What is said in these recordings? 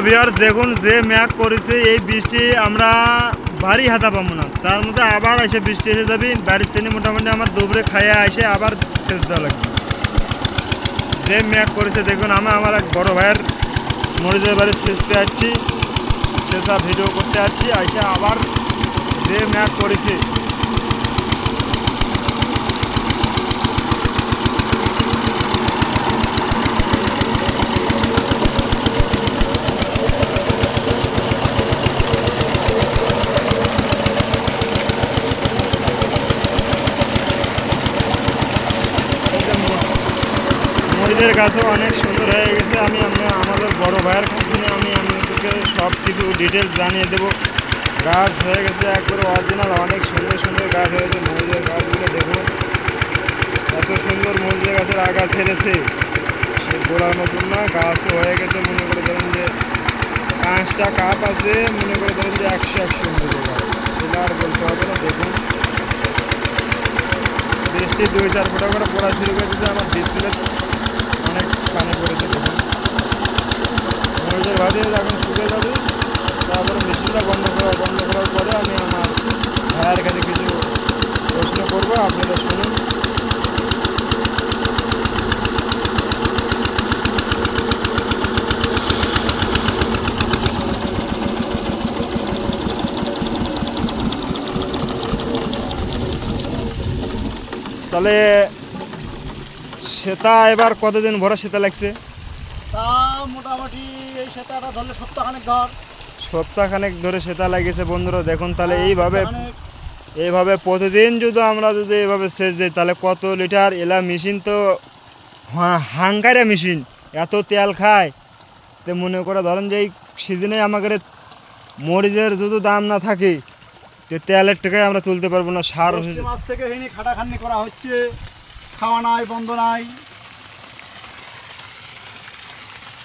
Viewers দেখুন যে মেঘ করেছে এই বৃষ্টি আমরা বাড়ি হাতা পাবো না, তার মধ্যে আবার এসে বৃষ্টি এসে যাবে বাড়ির থেকে মোটামুটি আমার দুপুরে খাইয়া এসে আবার সেচ দেওয়া লাগবে। যে মেঘ করেছে দেখুন, আমার এক বড় ভাইয়ের মরিচের বাড়ি সেচতে যাচ্ছি, সেচা ভিডিও করতে যাচ্ছি, এসে আবার যে মেঘ করেছে। মরিচের গাছও অনেক সুন্দর হয়ে গেছে। আমি আমাদের বড় ভাইয়ের কাছে নিয়ে আপনাদেরকে সব কিছু ডিটেলস জানিয়ে দেবো। গাছ হয়ে গেছে একবারে অরিজিনাল, অনেক সুন্দর সুন্দর গাছ হয়েছে। মরিচের গাছগুলো দেখুন, এত সুন্দর মরিচের গাছের আগা ছেড়েছে, সে গোড়ার মতন না। গাছও হয়ে গেছে, মনে করে ধরেন যে 5টা কাপ আছে, মনে করে ধরেন যে 100 মরিচের গাছ, সেটা আর বলতে হবে না। দেখুন বৃষ্টি 2-4 ফোঁটা করে পড়া শুরু করে দিচ্ছে, আমার ডিসপ্লে অনেক পানি পড়েছে। দেখুন মরিচের ভাজে যখন শুকিয়ে যাবে তারপরে মেশিনটা বন্ধ করার পরে আমি আমার ভাইয়ের কাছে কিছু প্রশ্ন করবো, আপনারা শুনুন। তাহলে সেটা এবার কতদিন ভরা সেটা লাগছে? তা মোটামুটি এই সেতাটা ধরলে সপ্তাহখানেক ধরে সেটা লাগিয়েছে বন্ধুরা। দেখুন তাহলে এইভাবে প্রতিদিন যদি আমরা এইভাবে সেচ দিই তাহলে কত লিটার এলা মেশিন তো হাঙ্কারে মেশিন এত তেল খায়। তো মনে করে ধরেন যে এই সিজনে আমাদের মরিচের যদি দাম না থাকে তো তেলের টাকায় আমরা তুলতে পারবো না। সার মাছ থেকে খাটাখাটনি করা হচ্ছে, খাওয়া নাই, বন্ধ নাই।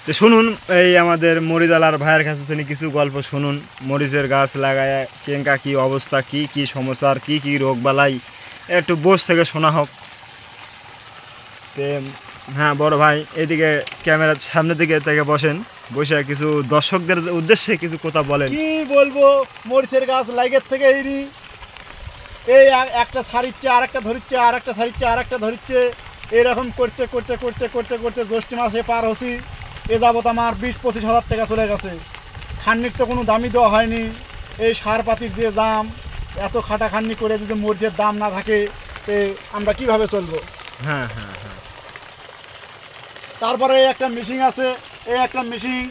তো শুনুন, এই আমাদের মরিচালার ভাইয়ের কাছে তিনি কিছু গল্প শুনুন। মরিচের গাছ লাগায় কেঙ্কা কী অবস্থা, কি সমস্যার, কি রোগ বালাই, একটু বস থেকে শোনা হোক। তে হ্যাঁ বড় ভাই এদিকে ক্যামেরার সামনের দিকে থেকে বসেন, বসে কিছু দর্শকদের উদ্দেশ্যে কিছু কথা বলেন। কি বলবো, মরিচের গাছ লাগের থেকে এই একটা ছাড়িচ্ছে আর একটা ধরিচ্ছে, আর একটা ছাড়িচ্ছে আর একটা ধরিচ্ছে, এরকম করতে করতে করতে করতে করতে জ্যৈষ্ঠ মাসে পার হচ্ছি। এ যাবৎ আমার 20-25 হাজার টাকা চলে গেছে। খান্নির তো কোনো দামই দেওয়া হয়নি। এই সার পাতির যে দাম, এত খাটাখান্নি করে যদি মরিচের দাম না থাকে তে আমরা কিভাবে চলবো? হ্যাঁ। তারপরে একটা মেশিন আছে, এই একটা মেশিন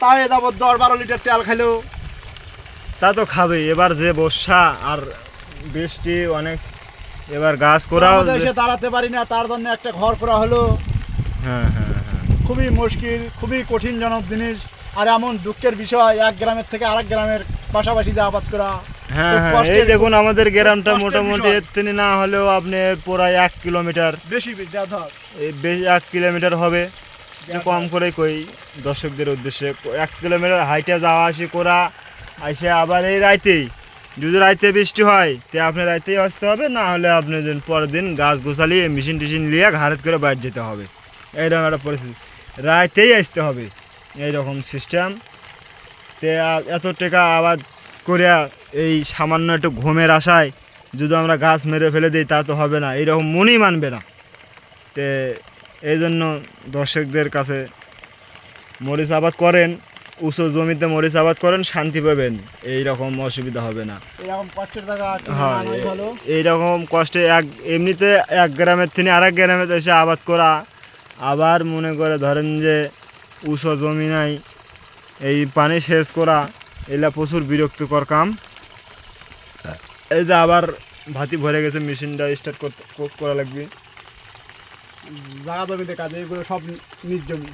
তাই এ যাবৎ 10-12 লিটার তেল খাইলেও তা তো খাবে। এবার যে বর্ষা আর বৃষ্টি অনেক, এবার গাছ করাও এসে দাঁড়াতে পারি না, তার জন্য একটা ঘর করা হলো। হ্যাঁ খুবই মুশকিল, খুবই কঠিনজনক জিনিস। আর এমন দুঃখের বিষয়, এক গ্রামের থেকে আরেক গ্রামের পাশাপাশি যে আবাদ করা। হ্যাঁ এই দেখুন আমাদের গ্রামটা মোটামুটি তিনি না হলেও আপনি প্রায় 1 কিলোমিটার, বেশি 1 কিলোমিটার হবে। কম করে কই দর্শকদের উদ্দেশ্যে 1 কিলোমিটার হাইটে যাওয়া আসি করা, এসে আবার এই রাইতেই যদি রাইতে বৃষ্টি হয় তো আপনি রাইতেই আসতে হবে, না হলে আপনি পরের দিন গাছ গোছালিয়ে মেশিন টেশিন নিয়ে ঘাড়ে করে বাইরে যেতে হবে। এইরকম একটা পরিস্থিতি, রাইতেই আসতে হবে, এইরকম সিস্টেম। তে এত টাকা আবাদ করে এই সামান্য একটু ঘুমের আশায় যদি আমরা গাছ মেরে ফেলে দিই তা তো হবে না, এইরকম মনই মানবে না। তে এই জন্য দর্শকদের কাছে মরিচ আবাদ করেন, উঁচু জমিতে মরিচ আবাদ করেন, শান্তি পাবেন, এইরকম অসুবিধা হবে না। হ্যাঁ এইরকম কষ্টে এমনিতে এক গ্রামের থেকে আরেক গ্রামে এসে আবাদ করা, আবার মনে করে ধরেন যে উঁচু জমি নাই, এই পানি সেচ করা, এগুলা প্রচুর বিরক্তিকর কাম। এই যে আবার ভাতি ভরে গেছে, মেশিনটা স্টার্ট করা লাগবে। জায়গা জমিতে কাজে, এগুলো সব নিজ জমি।